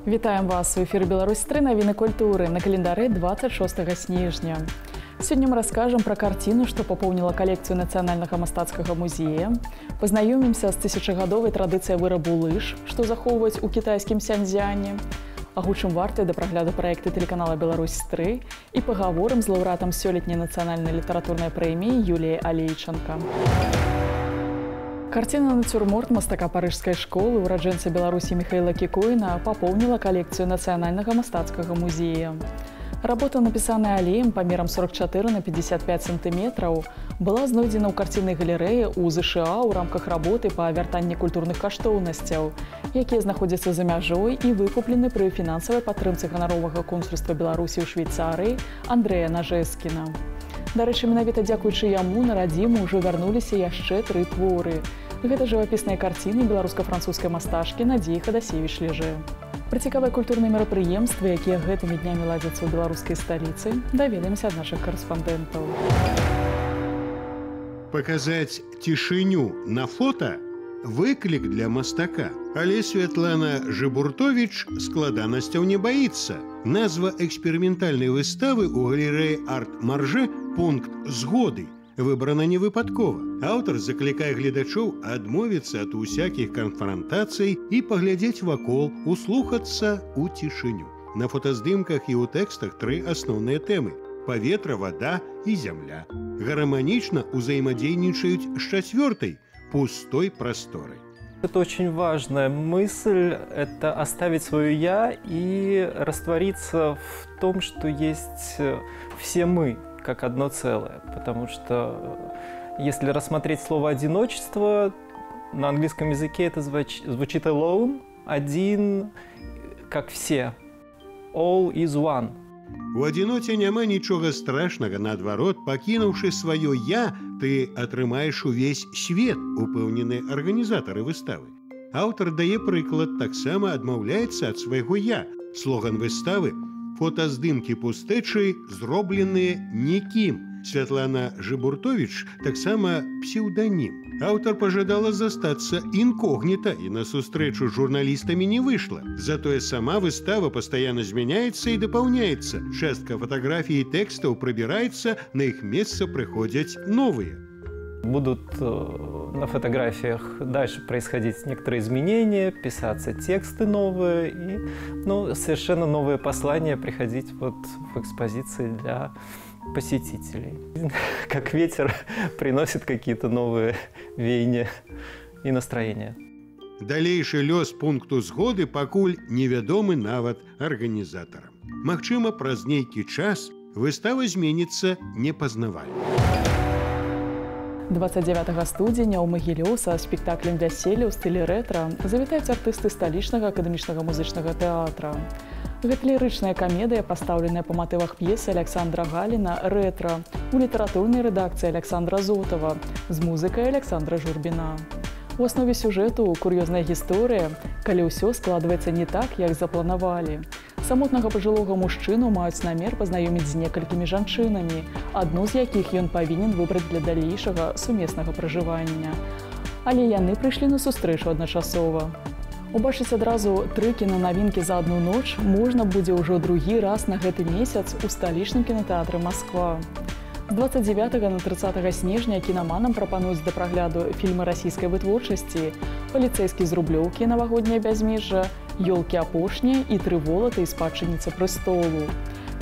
Вітаем вас у эфіры Беларусь-3 навіны культуры на календары 26 снежня. Сёння мы раскажам пра карціну, што папоўніла калекцыю нацыянальнага мастацкага музея. Пазнаёмімся з тысячагадовай традыцыяй вырабу лыж, што захоўваюць у кітайскім Сяньцзяне. Агучым вартыя да прагляду праекты тэлеканала Беларусь-3 і пагаворым з лаўрэатам сёлетняй нацыянальнай літаратурнай прэміі Юліяй Алейчанка. Карціна «Нацюрморт» мастака парыжскай школы ураджэнца Беларусі Міхаіла Кікоіна папоўніла калекцыю нацыянальнага мастацкага музея. Работа, напісаная алеем памерам 44 на 55 сантыметраў, была знойдзена ў карціннай галерэі ў ЗША ў рамках работы па вяртанні культурных каштоўнасцяў, якія знаходзяцца за мяжой і выкуплены пры фінансавай падтрымцы ганаровага консульства Беларусі ў Швейцарыі Андрэя Нажэскіна. Дарэчы, менавіта дзякуючы яму на радзіму ўжо вярнуліся яшчэ 3 творы. Гэта жывапісныя карціны беларуска-французскай мастачкі Надзеі Хадасевіч-Лежэ. Пра цікавыя культурныя мерапрыемствы, якія гэтымі днямі ладзяцца ў беларускай сталіцы, даведаемся ад нашых карэспандэнтаў. Паказаць цішыню на фота выклік для мастака. Але Святлана Жыбуртовіч складанасцяў не баіцца. Назва эксперыментальнай выставы ў галерэі «Арт-Маржэ» «Пункт згоды» выбрана не выпадкова. Аўтар заклікае гледачоў адмовіцца ад усякіх канфрантацый і паглядзець вакол, услухацца ў цішыню. На фотаздымках і ў тэкстах 3 асноўныя тэмы – паветра, вада і зямля. Гарманічна ўзаемадзейнічаюць з 4-й – пустой прасторой. Это очень важная мысль – это оставить свое «я» и раствориться в том, что есть все мы, как одно целое. Потому что если рассмотреть слово «одиночество», на английском языке это звучит «alone», «один», как все, «all is one». У адзіноце няма нічога страшнага, наадварот, пакінуўшы сваё «я», ты атрымаеш увесь свет, упэўненыя арганізатары выставы. Аўтар дае прыклад, таксама адмаўляецца ад свайго «я». Слоган выставы «Фотаздымкі пустэчы, зробленыя нікім». Святлана Жыбуртовіч таксама псеўданім. Аўтар пажадала застацца інкогніта і на сустрэчу з журналістамі не выйшла. Затое сама выстава пастаянна змяняецца і дапаўняецца. Частка фатаграфій і тэкстаў прыбіраецца, на іх месца прыходзяць новыя. Будут на фотографиях дальше происходить некоторые изменения, писаться тексты новые и совершенно новые послания приходить в экспозиции для посетителей. Как ветер приносит какие-то новые веяния и настроения. Далейшы лёс пункту згоды пакуль невядомы нават арганізатарам. Магчыма, праз нейкі час выстава зменіцца непазнавальна. 29 студзеня ў Магілёў са спектаклем «Вяселле» ў стылі рэтра завітаюць артысты сталічнага акадэмічнага музычнага тэатра. Гэта лірычная камедыя, пастаўленая па матывах п'есы Александра Галіна «Рэтра» у літаратурнай рэдакцыі Александра Зотова з музыкай Александра Журбіна. У аснове сюжэту кур'ёзная гісторыя, калі ўсё складваецца не так, як запланавалі. Самотнага пажылога мужчыну маюць намер пазнаёміць з некалькімі жанчынамі, адну з якіх ён павінен выбраць для далейшага сумеснага пражывання. Але яны прыйшлі на сустрэчу адначасова. Убачыць адразу 3 кінанавінкі за адну ноч можна будзе ўжо другі раз на гэты месяц у сталічным кінатэатры «Масква». З 29 на 30 снежня кінаманам прапануюць да прагляду фільмы расійскай вытворчасці «Паліцэйскі з Рублёўкі», «Навагодняе бязмежжа», «Ёлкі апошнія» і «Тры волаты» і «Спадчынніца прэстолу».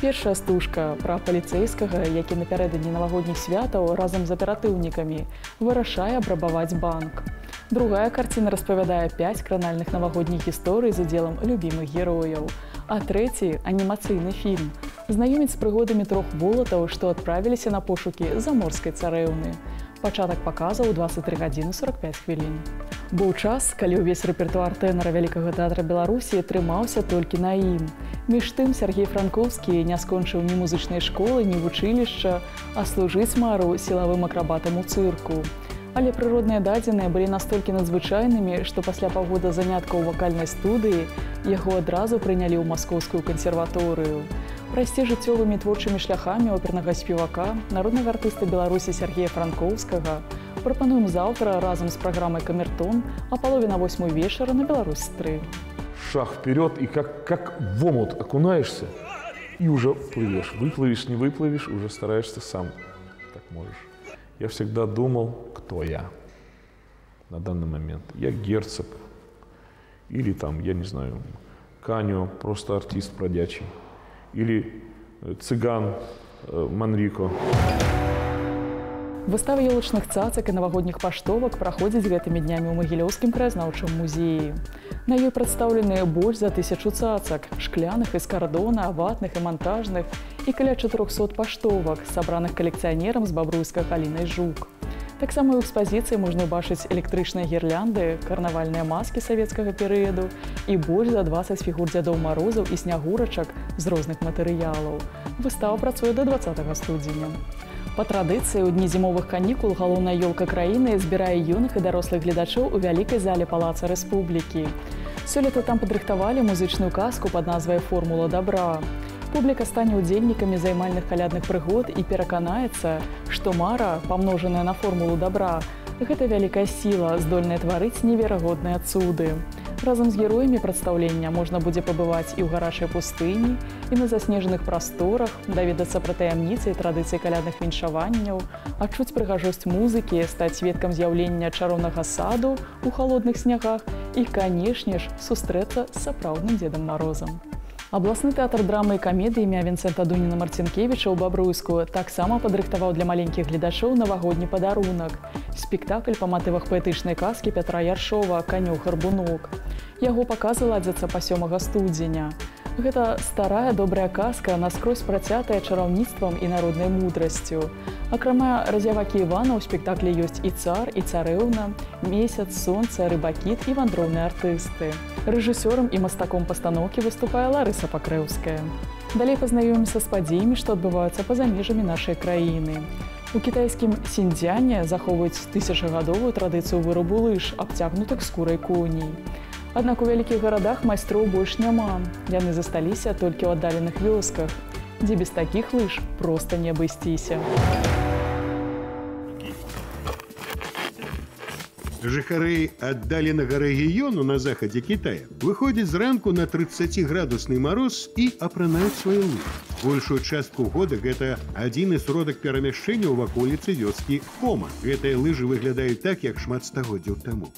Першая стужка пра паліцэйскага, які напярэдадні навагодніх святаў разам з аператыўнікамі вырашае абрабаваць банк. Другая карціна распавядае 5 кранальных навагодніх гісторый з удзелам любімых герояў. А трэці – анімацыйны фільм. Знаёміць з прыгодамі 3 волатаў, што адправіліся на пошукі заморскай царэўны. Пачатак паказаў 23 гадзіны 45 хвілін. Быў час, калі ўвесь рэпертуар тэнара Вялікага тэатра Беларусі трымаўся толькі на ім. Між тым Сергей Франкоўскі не скончыў ні музычнай школы, ні вучылішча, а служыць марыў сілавым акрабатам у цырку. Але прыродныя дадзеныя былі настолькі надзвычайнымі, што пасля паўгода заняткаў у вакальнай студыі яго адразу прынялі ў маскоўскую кансерваторыю. Прайсці жыццёвымі творчымі шляхамі опернага спевака, народнага артыста Беларусі Сергея Франкоўскага прапануем заўтра разам з праграмай «Камертон» а палове на 8 вечара на Беларусь-3. шаг вперед, и как в омут окунаешься, и уже плывешь. Выплывешь, не выплывешь, уже стараешься сам, так можешь. Я всегда думал, кто я на данный момент. Я герцог, или там, я не знаю, Каньо, просто артист бродячий, или цыган Манрико. Выстава елачных цацак і навагодніх паштовак праходзіць гэтымі днямі ў Магілёўскім краязнаўчым музеі. На ёй прадстаўлены больш за 1000 цацак, шкляных, з кардона, ватных і монтажных, і каля 400 паштовак, сабраных калекцыянерам з бабруйскай Галінай Жук. Таксама ў экспазіцыі можна ўбачыць электрычныя гірлянды, карнавальныя маскі савецкага перыяду і больш за 20 фігур дзядоў Марозаў і снягурачак з розных матэрыялаў. Выстава працуе да 20 студзеня. Па традыцыі, у дні зімовых канікул галоўная ёлка краіны збірае юных і дарослых гледачоў у вялікай зале Палаца Рэспублікі. Сёлета там падрыхтавалі музычную казку пад назвай «Формула добра». Публіка стане ўдзельнікамі займальных калядных прыгод і пераканаецца, што мара, памножаная на формулу добра, гэта вялікая сіла, здольная тварыць неверагодныя цуды. Разам з героямі прадстаўлення можна будзе пабываць і ў гарачай пустыні, і на заснежаных прасторах, даведацца пра таямніцы і традыцыі калядных віншаванняў, адчуць прыгажосць музыкі, стаць сведкам з'яўлення чароўнага саду ў халодных снягах і, канешне ж, сустрэцца з сапраўдным Дзедам Марозам. Абласны тэатр драмы і камедыі імя Вінцэнта Дуніна Марцінкевіча ў Бабруйску таксама падрыхтаваў для маленькіх гледачоў навагодні падарунак – спектакль па матывах паэтычнай казкі Пятра Яршова «Канёў-гарбунок». Яго паказы ладзяцца па 7 студзеня. Гэта старая добрая казка, наскрозь працятая чараўніцтвам і народнай мудрасцю. Акрамя Разявакі Івана ў спектаклі ёсць і цар, і царэўна, месяц, сонца, рыбакіт і вандроўныя артысты. Рэжысёрам і мастаком пастаноўкі выступае Ларыса Пакрэўская. Далей пазнаёмімся з падзеямі, што адбываюцца па-за межамі нашай краіны. У кітайскім Сіньцзяне захоўваюць тысячагадовую традыцыю вырабу лыж, абцягнутых скурай коней. Аднак у вялікіх гарадах майстроў больш няма. Яны засталіся толькі ў аддаленых вёсках, дзе без такіх лыж проста не абысціся. Жыхары аддаленага рэгіёну на захадзе Кітая выходзяць зранку на 30-градусны мароз і апранаюць свае лыжы. Большую частку года гэта адзіны сродак перамяшчэння ў ваколіцы вёскі Хома. Гэтыя лыжы выглядаюць так, як шмат стагоддзяў таму.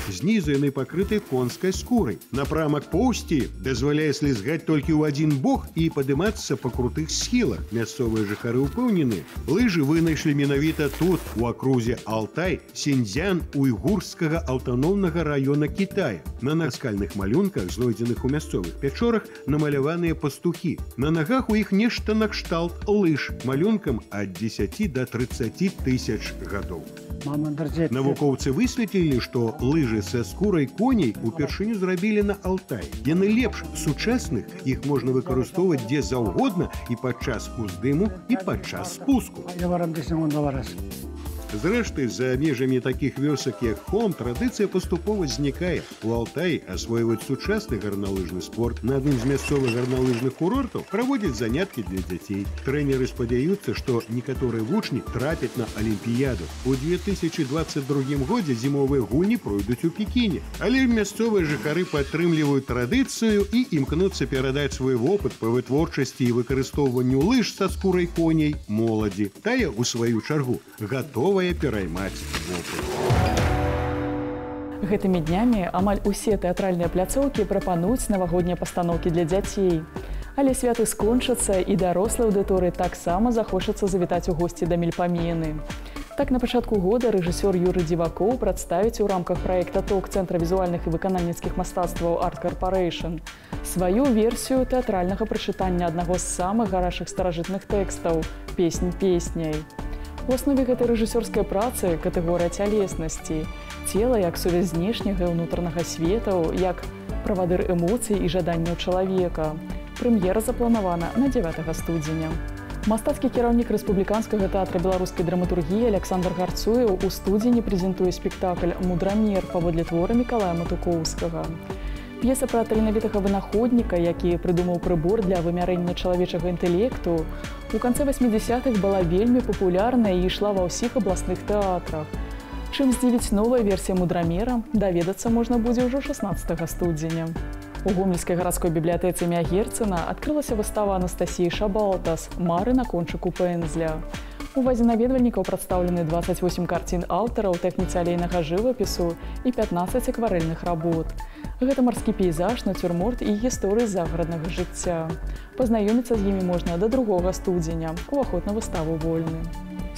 Знізу яны пакрыты конскай скурай. Напрамак поўсці дазваляе слізгаць толькі ў адзін бок і падымацца па крутых схілах. Мясцовыя жыхары ўпэўнены, лыжы вынайшлі менавіта тут, у акрузе Алтай, Сіньцзян уйгурскага аўтаномнага раёна Кітая. На наскальных малюнках, знойдзеных у мясцовых пячорах, намаляваныя пастухі. На нагах у іх нешта накшталт лыж, малюнкам ад 10 да 30 тысяч гадоў. Навукоўцы высветлілі, што лыжы са скурай коней упершыню зрабілі на Алтаі. Яны лепш сучасных, іх можна выкарыстоўваць дзе заўгодна і падчас уздыму, і падчас спуску. Зрэшты, за межамі такіх вёсак, як Хом, традыцыя паступова знікае. У Алтаі асвойваюць сучасны гарналыжны спорт. На адным з мясцовых гарналыжных курортаў праводзяць заняткі для дзяцей. Трэнеры спадзяюцца, што некаторыя вучні трапяць на Алімпіяду. У 2022 годзе зімовыя гульні пройдуць у Пекіне. Але мясцовыя жыхары падтрымліваюць традыцыю і імкнуцца перадаць свой вопыт па вытворчасці і выкарыстоўванню лыж са скурай коней моладзі. Тая, у сваю чаргу, гатова пераймаць вопыт. Гэтымі днямі амаль усе тэатральныя пляцоўкі прапануюць навагоднія пастаноўкі для дзяцей. Але святы скончацца, і дарослай аўдыторыі таксама захочацца завітаць у госці да Мельпамены. Так, на пачатку года рэжысёр Юрый Дзівакоў прадставіць у рамках праекта ТОК Цэнтра візуальных і выканальніцкіх мастацтваў Art Corporation сваю версію тэатральнага прачытання аднаго з самых гарачых старажытных тэкстаў «Песнь песняй». У аснове гэтай рэжысёрскай працы катэгорыя цялеснасці, цела як сувязь знешняга і ўнутранага светаў, як правадыр эмоцый і жаданняў чалавека. Прэм'ера запланавана на 9 студзеня. Мастацкі кіраўнік Рэспубліканскага тэатра беларускай драматургіі Александр Гарцуеў у студзені прэзентуе спектакль «Мудрамер» паводле твора Мікалая Матукоўскага. П'еса пра таленавітага вынаходніка, які прыдумаў прыбор для вымярэння чалавечага інтэлекту, у канцы 80-х была вельмі папулярная і ішла ва ўсіх абласных тэатрах. Чым здзівіць новая версія мудрамера, даведацца можна будзе ўжо 16 студзеня. У гомельскай гарадской бібліятэцы імя Герцена адкрылася выстава Анастасіі Шабалтас «Мары на кончыку пэндзля». Увазе наведвальнікаў прадстаўлены 28 карцін аўтара ў тэхніцы алейнага жывапісу і 15 акварэльных работ. Гэта марскі пейзаж, нацюрморт і гісторыі загараднага жыцця. Пазнаёміцца з імі можна да 2 студзеня. Уваход на выставу вольны.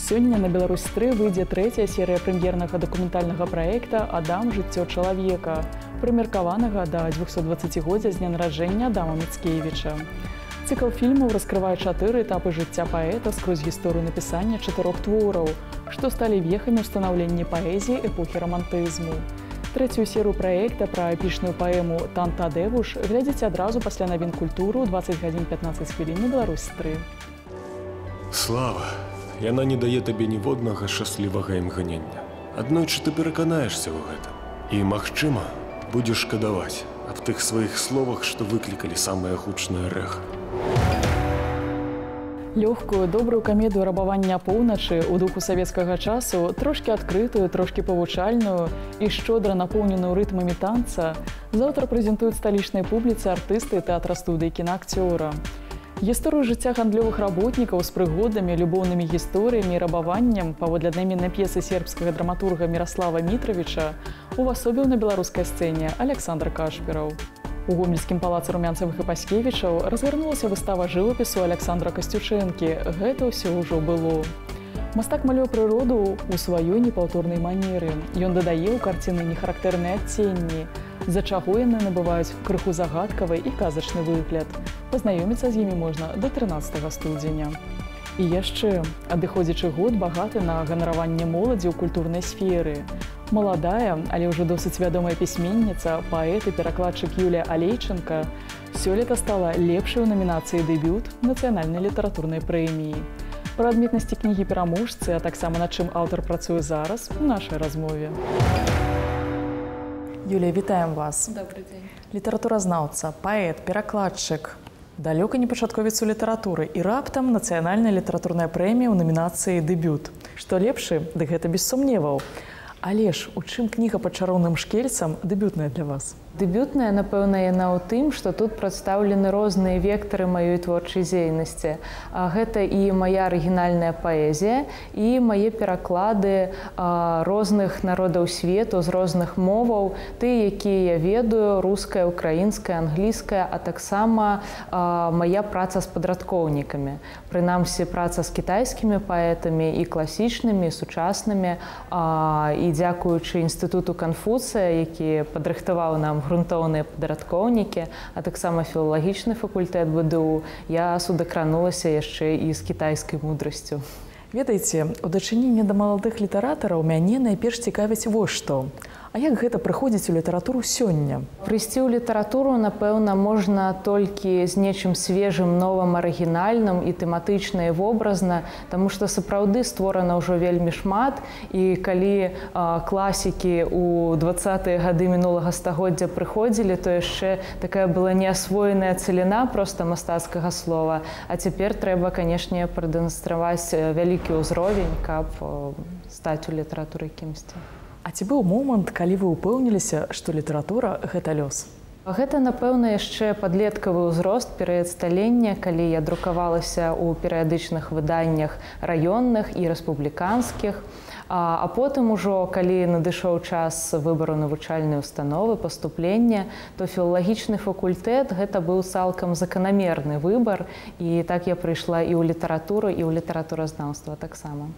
Сёння на Беларусь-3 выйдзе 3-я серыя прэм'ернага дакументальнага праекта «Адам. Жыццё чалавека», прымеркаванага да 220-годдзя з дня нараджэння Адама Міцкевіча. Цыкл фільмаў раскрывае 4 этапы жыцця паэта скрозь гісторыю напісання 4 твораў, што сталі вехамі ў станаўлення паэзіі эпохі рамантызму. 3-ю серыю праекта пра эпічную паэму «Танта Дэвуш» глядзіце адразу пасля навін культуру 20 гадзін 15 хвілін на Беларусь-3. Слава, яна не дае табе ніводнага шчаслівага імгнення. Аднойчы ты пераканаешся ў гэтым. І, магчыма, будзеш шкадаваць аб тых сваіх словах, што выклікалі самае гучнае рэха. Лёгкую, добрую камедыю рабавання поўначы ў духу савецкага часу, трошкі адкрытую, трошкі павучальную і шчодра напоўненую рытмамі танца, заўтра прэзентуюць сталічнай публіцы артысты тэатра-студыі кінаакцёра. Гісторыю жыцця гандлёвых работнікаў з прыгодамі, любоўнымі гісторыямі і рабаваннем паводле аднайменнай п'есы сербскага драматурга Міраслава Мітравіча увасобіў на беларускай сцэне Аляксандр Кашпіраў. У гомельскім палацы румянцавых і паскевічаў разгарнулася выстава жывапісу Аляксандра Касцючэнкі. Гэта ўсё ўжо было. Мастак малюе прыроду ў сваёй непаўторнай манеры. Ён дадае ў карціны нехарактэрныя адценні, з-за чаго яны набываюць крыху загадкавы і казачны выгляд. Пазнаёміцца з імі можна да 13 студзеня. І яшчэ, адыходзячы год багаты на ганараванне моладзі ў культурнай сферы. Маладая, але ўжо досыць вядомая пісьменніца, паэт і перакладчык Юлія Алейченка сёлета стала лепшай у намінацыі «Дэбют» нацыянальнай літаратурнай прэміі. Пра адметнасці кнігі пераможцы, а таксама над чым аўтар працуе зараз у нашай размове. Юлія, вітаем вас. Добрый дзень. Літаратуразнаўца, паэт, перакладчык. Далёка не пачатковец у літаратуры і раптам нацыянальная літаратурная прэмія ў намінацыі «Дэбют». Што лепшы, дык гэта без сумневаў. Але ж у чым кніга пад чароўным шкельцам дэбютная для вас? Дэбютная, напэўна, яна ў тым, што тут прадстаўлены розныя вектары маёй творчай дзейнасці. Гэта і мая арыгінальная паэзія, і мае пераклады розных народаў свету з розных моваў, тыя, якія я ведаю, руская, украінская, англійская, а таксама мая праца з падрадкоўнікамі. Прынамсі, праца з кітайскімі паэтамі і класічнымі, і сучаснымі, і дзякуючы інстытуту Канфуцыя, які падрыхтаваў нам грунтоўныя падрадкоўнікі, а таксама філалагічны факультэт БДУ, я судакранулася яшчэ і з кітайскай мудрасцю. Ведаеце, у дачыненні да маладых літаратараў мяне найперш цікавіць вось што. А як гэта прыходзіць у літаратуру сёння? Прыйсці ў літаратуру, напэўна, можна толькі з нечым свежым, новым, арыгінальным і тэматычна і вобразна, таму што сапраўды створана ўжо вельмі шмат, і калі класікі ў 20-е гады мінулага стагоддзя прыходзілі, то яшчэ такая была неасвоеная цэліна проста мастацкага слова, а цяпер трэба, канешне, прадэманстраваць вялікі ўзровень, каб стаць у літаратуры кімсьці. А ці быў момант, калі вы ўпэўніліся, што літаратура – гэта лёс? Гэта, напэўна, яшчэ падлеткавы ўзрост, перыяд сталення, калі я друкавалася ў перыядычных выданнях раённых і рэспубліканскіх. А потым ужо, калі надышоў час выбару навучальнай установы, паступлення, то філалагічны факультэт – гэта быў цалкам заканамерны выбар. І так я прыйшла і ў літаратуру, і ў літаратуразнаўства таксама.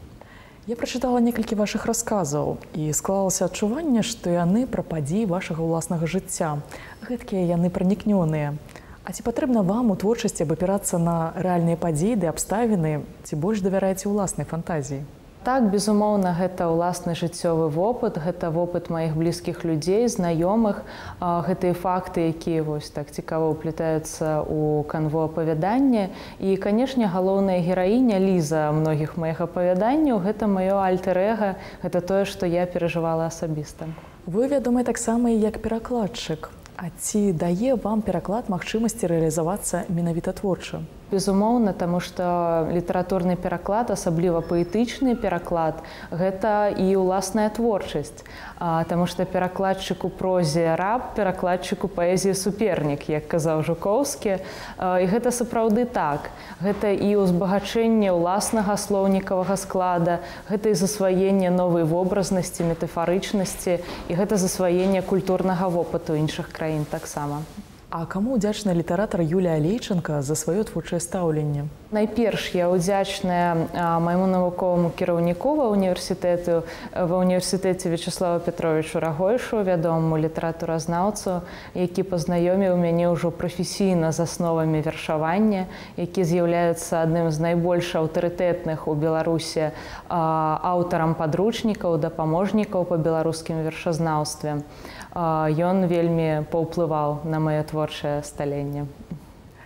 Я прачытала некалькі вашых расказаў і склалася адчуванне, што яны пра падзеі вашага ўласнага жыцця. Гэткія яны пранікнёныя. А ці патрэбна вам у творчасці абапірацца на рэальныя падзеі ды абставіны, ці больш давяраеце ўласнай фантазіі? Так, безумоўна, гэта ўласны жыццёвы вопыт, гэта вопыт маіх блізкіх людзей, знаёмых, гэтыя факты, якія вось так цікава ўплетаюцца ў канву апавядання. І, канешне, галоўная гераіня Ліза многіх маіх апавяданняў – гэта маё альтэр-эга, гэта тое, што я перажывала асабіста. Вы вядомы таксама і як перакладчык. А ці дае вам пераклад магчымасці рэалізавацца менавіта творча? Безумоўна, таму што літаратурны пераклад, асабліва паэтычны пераклад, гэта і ўласная творчасць. Таму што перакладчык у прозе раб, перакладчык у паэзіі супернік, як казаў Жукоўскі. І гэта сапраўды так. Гэта і ўзбагачэнне ўласнага слоўнікавага склада, гэта і засваенне новай вобразнасці, метафарычнасці, і гэта засваенне культурнага вопыту іншых краін таксама. А каму ўдзячна літаратар Юлія Алейченка за сваё творчае стаўленне? Найперш я ўдзячная майму навуковаму кіраўніку ва універсітэце Вячеславу Петровичу Рагойшу, вядомаму літаратуразнаўцу, які пазнаёміў мяне ўжо прафесійна з асновамі вершавання, які з'яўляецца адным з найбольш аўтарытэтных у Беларусі аўтарам падручнікаў, дапаможнікаў па беларускім вершазнаўстве. Ён вельмі паўплываў на маё творчае сталенне.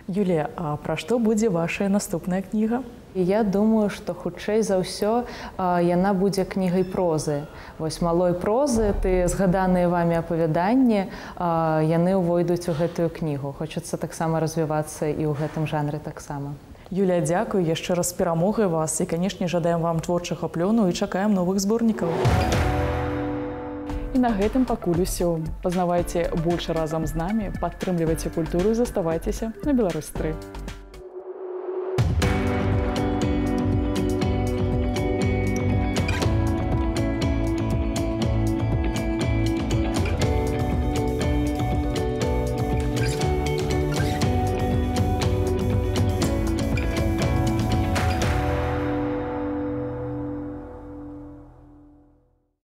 Юлія, а пра што будзе вашая наступная кніга? Я думаю, што хутчэй за ўсё яна будзе кнігай прозы. Вось малой прозы, ты згаданыя вамі апавяданні, яны ўвойдуць у гэтую кнігу. Хочацца таксама развівацца і ў гэтым жанры таксама. Юлія, дзякую яшчэ раз з перамогай вас і, канешне, жадаем вам творчага плёну і чакаем новых зборнікаў. І на гэтым пакуль усё. Пазнавайце больш разам з намі, падтрымлівайце культуру і заставайцеся на Беларусь 3.